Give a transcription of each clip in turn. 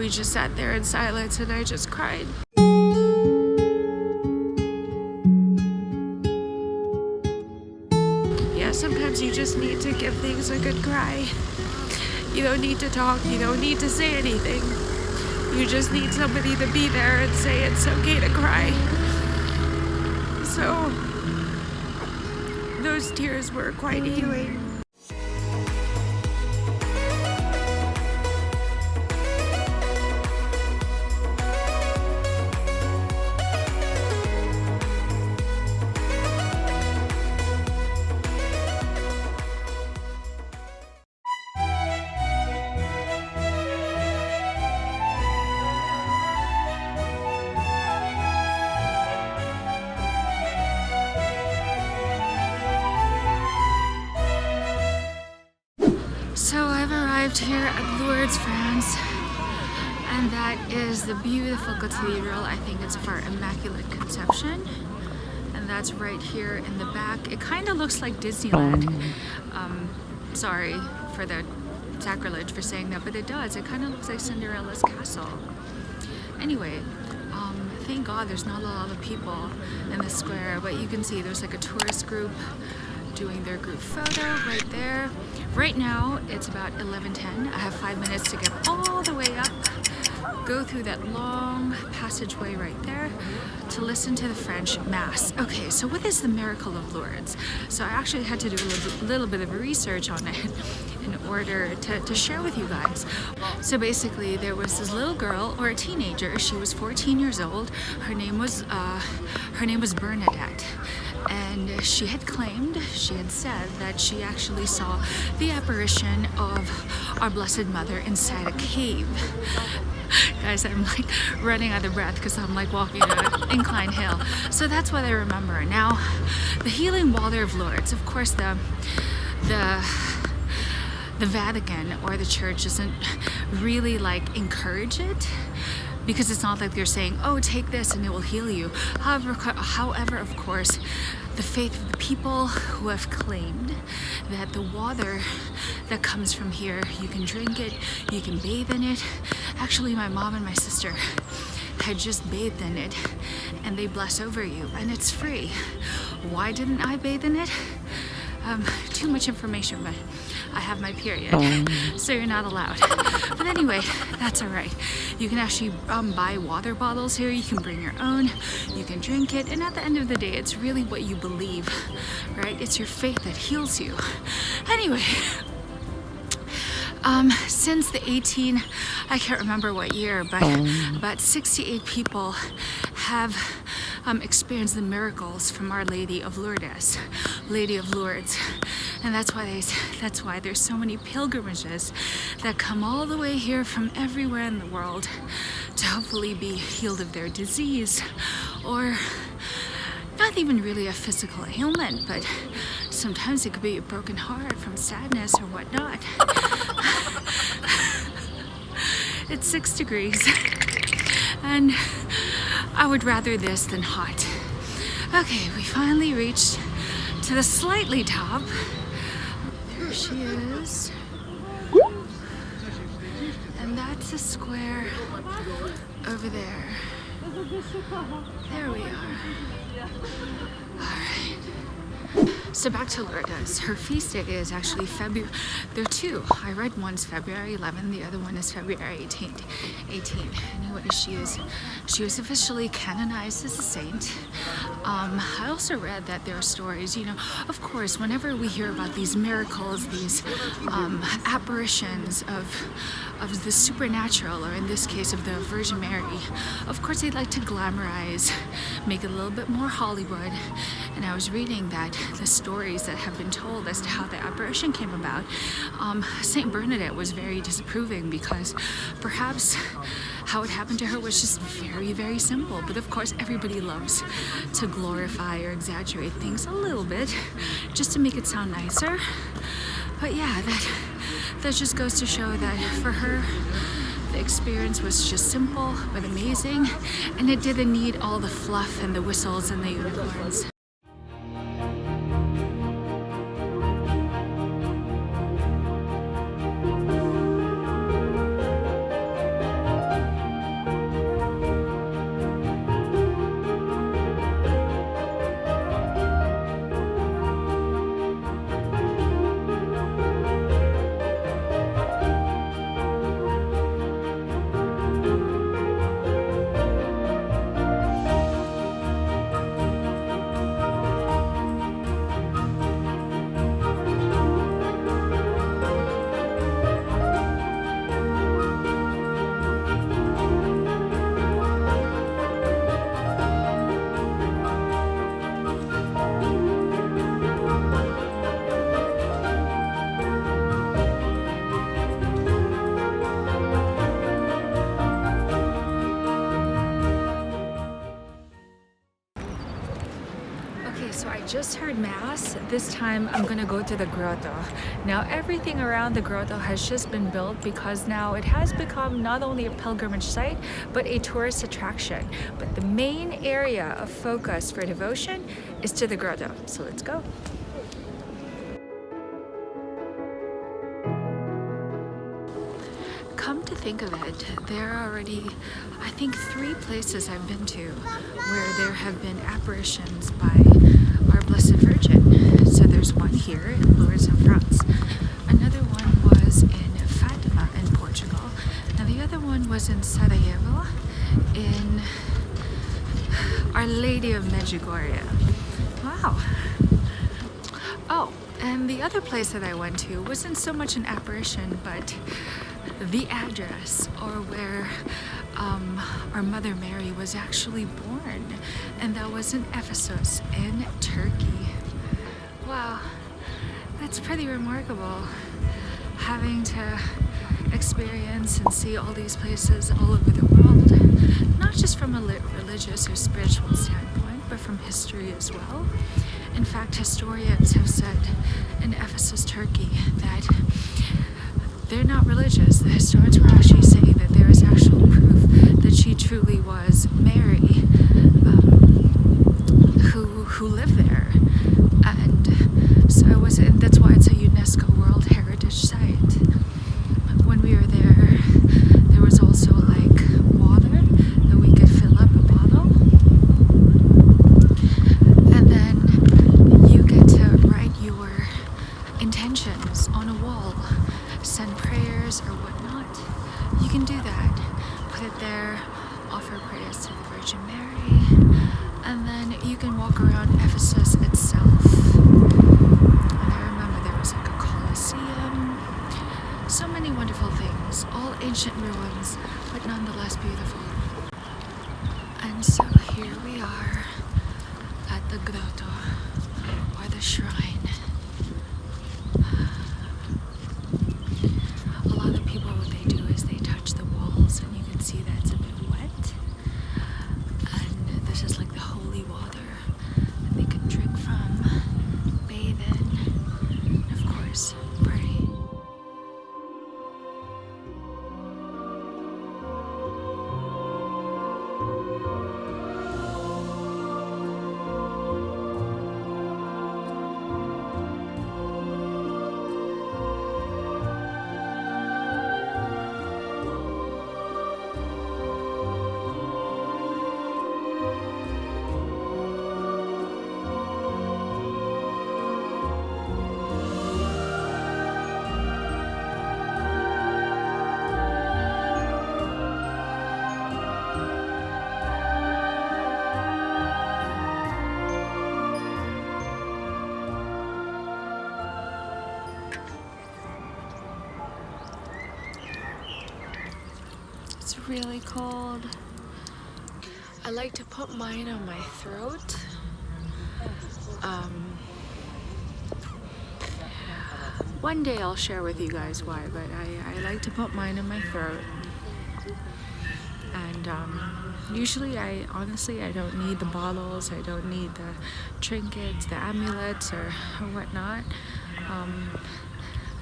we just sat there in silence and I just cried. Yeah, sometimes you just need to give things a good cry. You don't need to talk, you don't need to say anything. You just need somebody to be there and say it's okay to cry. So, those tears were quite healing. So I've arrived here at Lourdes, France, and that is the beautiful cathedral. I think it's for Immaculate Conception, and that's right here in the back. It kind of looks like Disneyland. Sorry for the sacrilege for saying that, but it does. It kind of looks like Cinderella's castle. Anyway, thank God there's not a lot of people in the square, but you can see there's like a tourist group doing their group photo right there. Right now it's about 11:10. I have 5 minutes to get all the way up, go through that long passageway right there to listen to the French Mass. Okay, so what is the miracle of Lourdes? So I actually had to do a little bit of research on it in order to share with you guys. So basically there was this little girl, or a teenager, she was 14 years old. Her name was Bernadette. And she had said that she actually saw the apparition of our Blessed Mother inside a cave. Guys, I'm like running out of breath because I'm like walking an inclined hill. So that's what I remember. Now, the healing water of Lourdes, of course, the Vatican or the church doesn't really like encourage it, because it's not like they're saying, oh, take this and it will heal you. However, of course, the faith of the people who have claimed that the water that comes from here, you can drink it, you can bathe in it. Actually, my mom and my sister had just bathed in it, and they bless over you, and it's free. Why didn't I bathe in it? Too much information, but I have my period, so you're not allowed. But anyway, that's all right. You can actually buy water bottles here. You can bring your own. You can drink it, and at the end of the day, it's really what you believe, right? It's your faith that heals you. Anyway, since the I can't remember what year, but about 68 people have experienced the miracles from Our Lady of Lourdes, Lady of Lourdes. And that's why there's so many pilgrimages that come all the way here from everywhere in the world to hopefully be healed of their disease, or not even really a physical ailment, but sometimes it could be a broken heart from sadness or whatnot. It's 6 degrees, and I would rather this than hot. Okay, we finally reached to the slightly top. There she is. And that's a square over there. There we are. Alright. So back to Lourdes. Her feast day is actually February. There are two. I read one's February 11th, the other one is February 18th. Anyway, she was officially canonized as a saint. I also read that there are stories, of course, whenever we hear about these miracles, these apparitions of the supernatural, or in this case of the Virgin Mary, of course they'd like to glamorize, make it a little bit more Hollywood. And I was reading that the stories that have been told as to how the apparition came about, Saint Bernadette was very disapproving, because perhaps how it happened to her was just very, very simple. But of course everybody loves to glorify or exaggerate things a little bit just to make it sound nicer. But yeah, that just goes to show that for her, the experience was just simple but amazing, and it didn't need all the fluff and the whistles and the unicorns. just heard Mass. This time I'm gonna go to the grotto. Now everything around the grotto has just been built because now it has become not only a pilgrimage site but a tourist attraction. But the main area of focus for devotion is to the grotto. So let's go. Come to think of it, there are already, I think, 3 places I've been to where there have been apparitions by our Blessed Virgin. So there's one here in Lourdes in France. Another one was in Fatima in Portugal. And the other one was in Sarajevo in Our Lady of Medjugorje. Wow. Oh, and the other place that I went to wasn't so much an apparition, but the address, or where our Mother Mary was actually born, and that was in Ephesus in Turkey. Wow, that's pretty remarkable, having to experience and see all these places all over the world, not just from a religious or spiritual standpoint, but from history as well. In fact, historians have said in Ephesus, Turkey, that they're not religious. The historians were actually saying that there is actual proof that she truly was Mary, who lived there, and so that's why it's a UNESCO World Heritage Site. When we were there, there was also like water that we could fill up a bottle, and then you get to write your intentions on a wall. Send prayers or whatnot, you can do that. Put it there, offer prayers to the Virgin Mary, and then you can walk around Ephesus itself. And I remember there was like a Colosseum, so many wonderful things, all ancient ruins, but nonetheless beautiful. And so here we are at the grotto, or the shrine. And you can see that it's a bit wet, and this is like the holy water that they can drink from, bathe in, and of course pray. It's really cold. I like to put mine on my throat. One day I'll share with you guys why, but I like to put mine in my throat. And usually I don't need the bottles, I don't need the trinkets, the amulets or whatnot.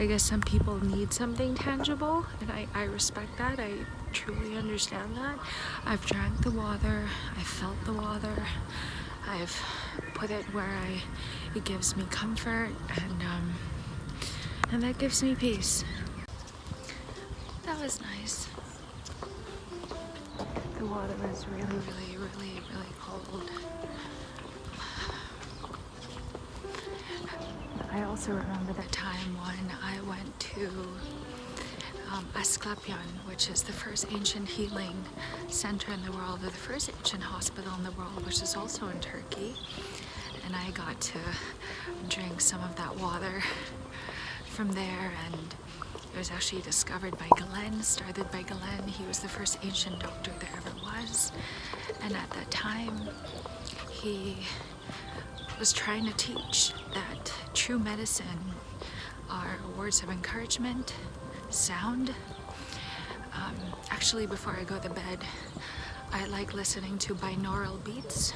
I guess some people need something tangible, and I respect that. I truly understand that. I've drank the water, I felt the water, I've put it where it gives me comfort, and that gives me peace. That was nice. The water was really cold. I also remember that time when I went to Asclepion, which is the first ancient healing center in the world, or the first ancient hospital in the world, which is also in Turkey. And I got to drink some of that water from there, and it was actually discovered by Galen, started by Galen. He was the first ancient doctor there ever was. And at that time, he was trying to teach that true medicine are words of encouragement, sound. Actually, before I go to bed, I like listening to binaural beats.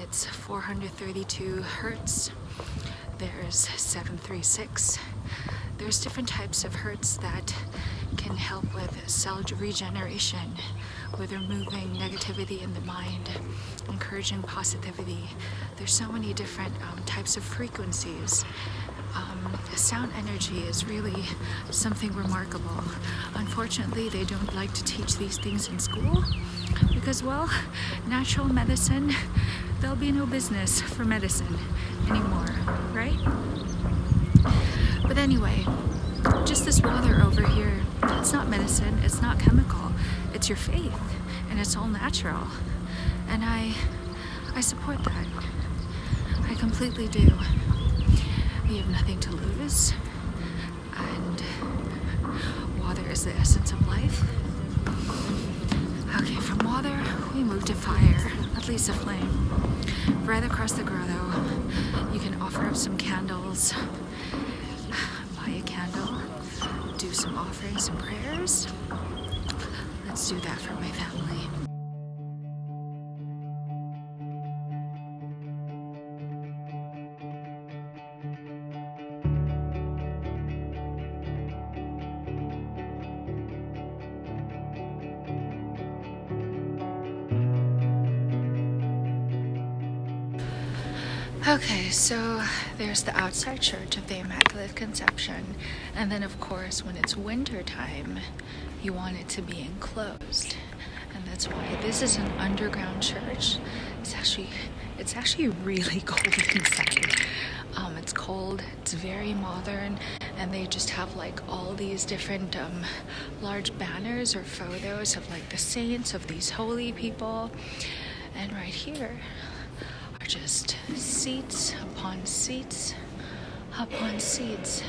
It's 432 hertz. There's 736. There's different types of hertz that can help with cell regeneration, with removing negativity in the mind, encouraging positivity. There's so many different types of frequencies. Sound energy is really something remarkable. Unfortunately, they don't like to teach these things in school because, well, natural medicine, there'll be no business for medicine anymore, right? But anyway, just this water over here, it's not medicine, it's not chemical, it's your faith, and it's all natural. And I support that. I completely do. We have nothing to lose, and water is the essence of life. Okay, from water, we move to fire, at least a flame. Right across the grotto, you can offer up some candles, buy a candle, do some offerings, some prayers. Let's do that for my family. Okay, so there's the outside church of the Immaculate Conception, and then of course when it's winter time, you want it to be enclosed, and that's why this is an underground church. It's actually really cold inside. It's cold, it's very modern, and they just have like all these different large banners or photos of like the saints, of these holy people, and right here are just seats upon seats upon seats.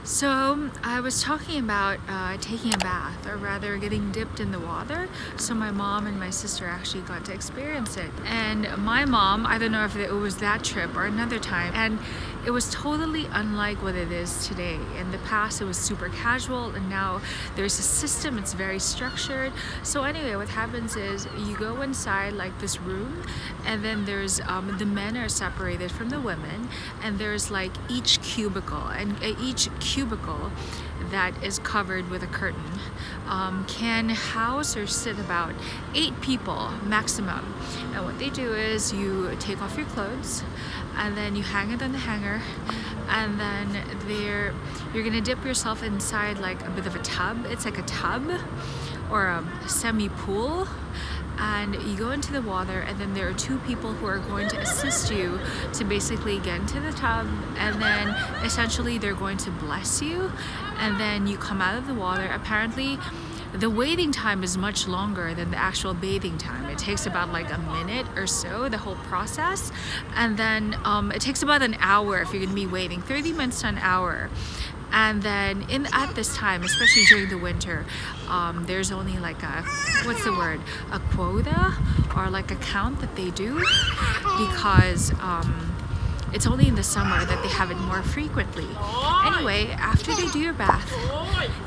So I was talking about taking a bath, or rather getting dipped in the water. So my mom and my sister actually got to experience it. And my mom, I don't know if it was that trip or another time, and it was totally unlike what it is today. In the past, it was super casual, and now there's a system, it's very structured. So anyway, what happens is you go inside like this room, and then there's the men are separated from the women, and there's like each cubicle, and each cubicle that is covered with a curtain can house or sit about 8 people maximum. And what they do is you take off your clothes, and then you hang it on the hanger, and then you're gonna dip yourself inside like a bit of a tub. It's like a tub or a semi-pool, and you go into the water, and then there are 2 people who are going to assist you to basically get into the tub, and then essentially they're going to bless you, and then you come out of the water. Apparently the waiting time is much longer than the actual bathing time. It takes about like a minute or so, the whole process, and then it takes about an hour if you're gonna be waiting, 30 minutes to an hour. And then at this time, especially during the winter, there's only like a quota, or like a count that they do, because it's only in the summer that they have it more frequently. Anyway, after they do your bath,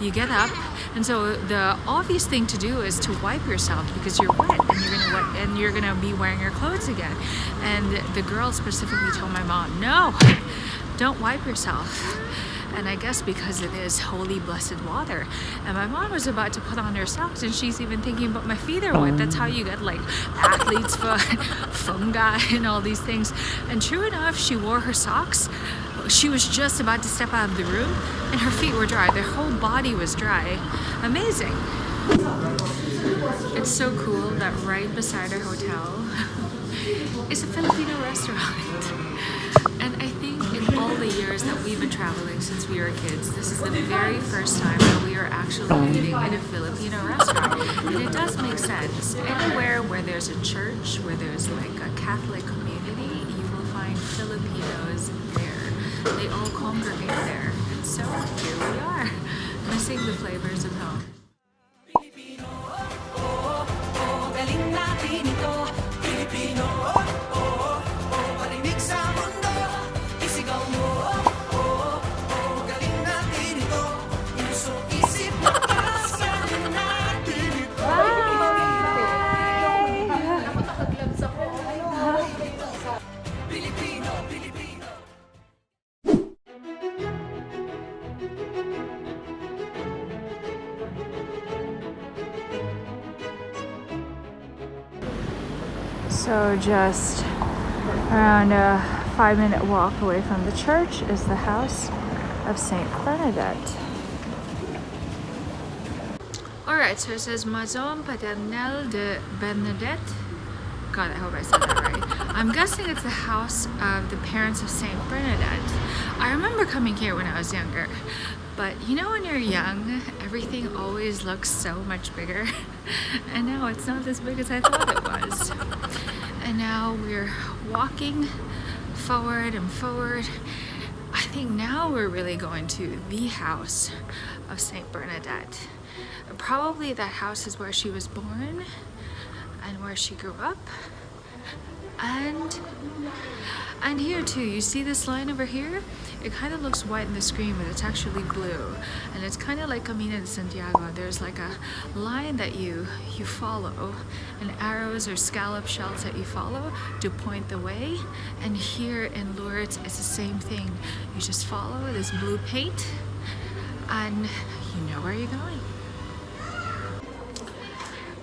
you get up, and so the obvious thing to do is to wipe yourself, because you're wet, and you're gonna be wearing your clothes again. And the girl specifically told my mom, no, don't wipe yourself. And I guess because it is holy, blessed water. And my mom was about to put on her socks, and she's even thinking, but my feet are wet. That's how you get like athlete's foot, fungi, and all these things. And true enough, she wore her socks. She was just about to step out of the room, and her feet were dry. Their whole body was dry. Amazing. It's so cool that right beside our hotel is a Filipino restaurant. And I think in all the years that we've been traveling since we were kids, this is the very first time that we are actually eating in a Filipino restaurant. And it does make sense. Anywhere where there's a church, where there's like a Catholic community, you will find Filipinos there. They all congregate there. And so here we are, missing the flavors of home. So just around a 5-minute walk away from the church is the house of Saint Bernadette. Alright, so it says Maison Paternelle de Bernadette. God, I hope I said that right. I'm guessing it's the house of the parents of Saint Bernadette. I remember coming here when I was younger, but you know when you're young, everything always looks so much bigger. And now it's not as big as I thought it was. And now we're walking forward and forward. I think now we're really going to the house of Saint Bernadette. Probably that house is where she was born and where she grew up. And here too, you see this line over here? It kind of looks white in the screen, but it's actually blue. And it's kind of like Camino de Santiago. There's like a line that you follow, and arrows or scallop shells that you follow to point the way. And here in Lourdes, it's the same thing. You just follow this blue paint and you know where you're going.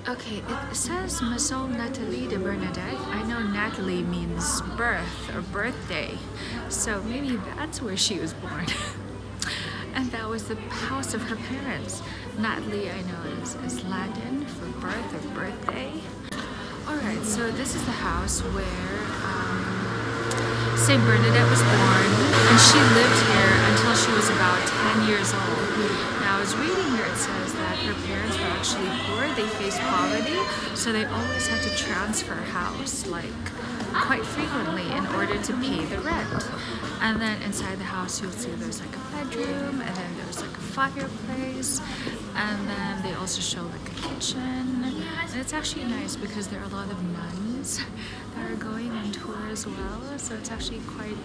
Okay, it says Maison Nathalie de Bernadette. I know Natalie means birth or birthday, so maybe that's where she was born. And that was the house of her parents. Natalie, I know, is Latin for birth or birthday. Alright, so this is the house where Saint Bernadette was born, and she lived here until she was about 10 years old. Now I was reading here, it says that her parents were actually poor, they faced poverty, so they always had to transfer house, like quite frequently, in order to pay the rent. And then inside the house you'll see there's like a bedroom, and then there's like a fireplace, and then they also show like a kitchen. And it's actually nice because there are a lot of nuns that are going on tour as well, so it's actually quite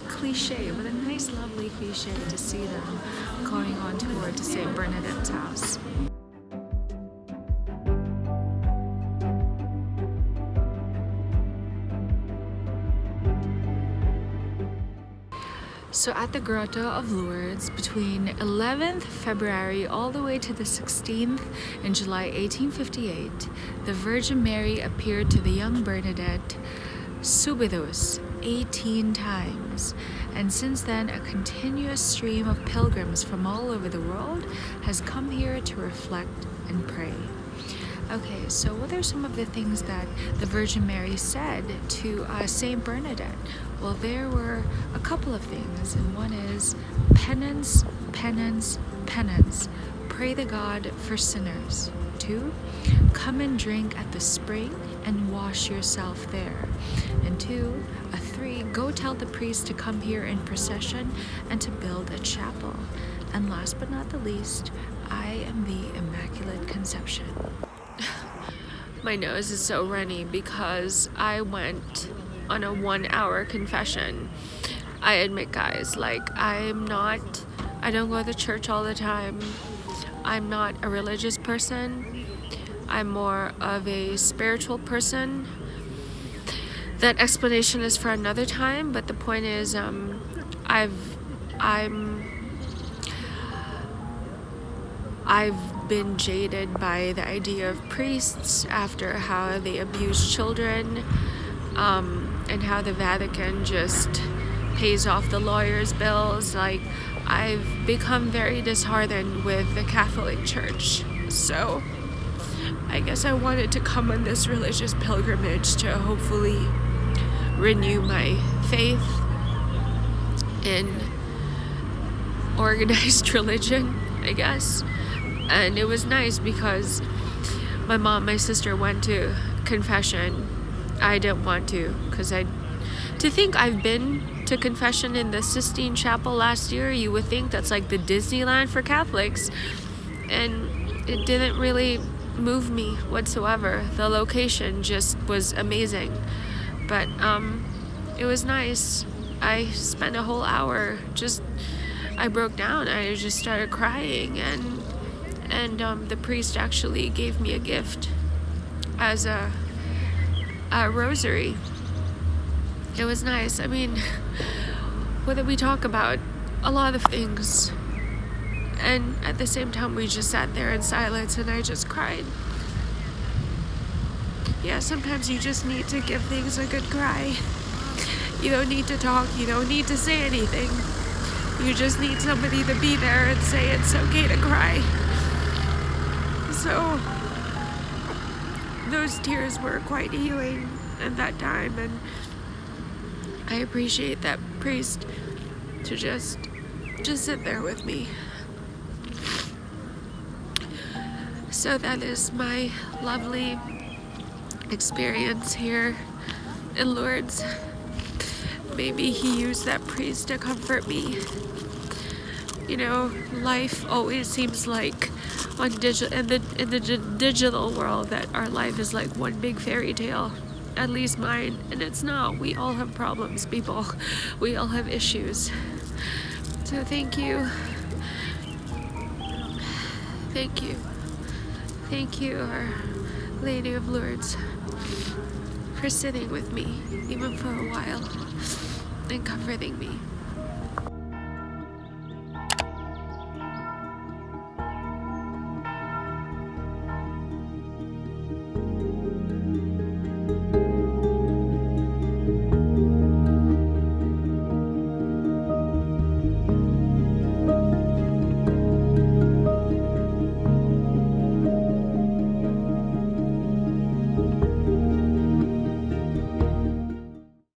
cliche, but a nice lovely cliche to see them going on tour to Saint Bernadette's house. So at the Grotto of Lourdes, between 11th February all the way to the 16th in July 1858, the Virgin Mary appeared to the young Bernadette Soubirous 18 times, and since then a continuous stream of pilgrims from all over the world has come here to reflect and pray. Okay, so what are some of the things that the Virgin Mary said to Saint Bernadette? Well, there were a couple of things, and one is penance, penance, penance. Pray to God for sinners. 2, come and drink at the spring and wash yourself there. And 3, go tell the priest to come here in procession and to build a chapel. And last but not the least, I am the Immaculate Conception. My nose is so runny because I went on a 1-hour confession. I admit, guys, like I don't go to church all the time. I'm not a religious person. I'm more of a spiritual person. That explanation is for another time, but the point is I've been jaded by the idea of priests after how they abuse children, and how the Vatican just pays off the lawyers' bills. Like, I've become very disheartened with the Catholic Church. So I guess I wanted to come on this religious pilgrimage to hopefully renew my faith in organized religion, I guess. And it was nice because my mom, my sister went to confession. I didn't want to, because to think I've been to confession in the Sistine Chapel last year, you would think that's like the Disneyland for Catholics, and it didn't really move me whatsoever. The location just was amazing, but it was nice. I spent a whole hour I broke down. I just started crying, and the priest actually gave me a gift as a rosary. It was nice. I mean, what did we talk about? A lot of things. And at the same time, we just sat there in silence and I just cried. Yeah, sometimes you just need to give things a good cry. You don't need to talk, you don't need to say anything. You just need somebody to be there and say it's okay to cry. So, those tears were quite healing at that time, and I appreciate that priest to just sit there with me. So that is my lovely experience here in Lourdes. Maybe he used that priest to comfort me. You know, life always seems like in the digital world that our life is like one big fairy tale. At least mine, and it's not. We all have problems, people. We all have issues. So thank you. Thank you. Thank you, Our Lady of Lourdes, for sitting with me, even for a while, and comforting me.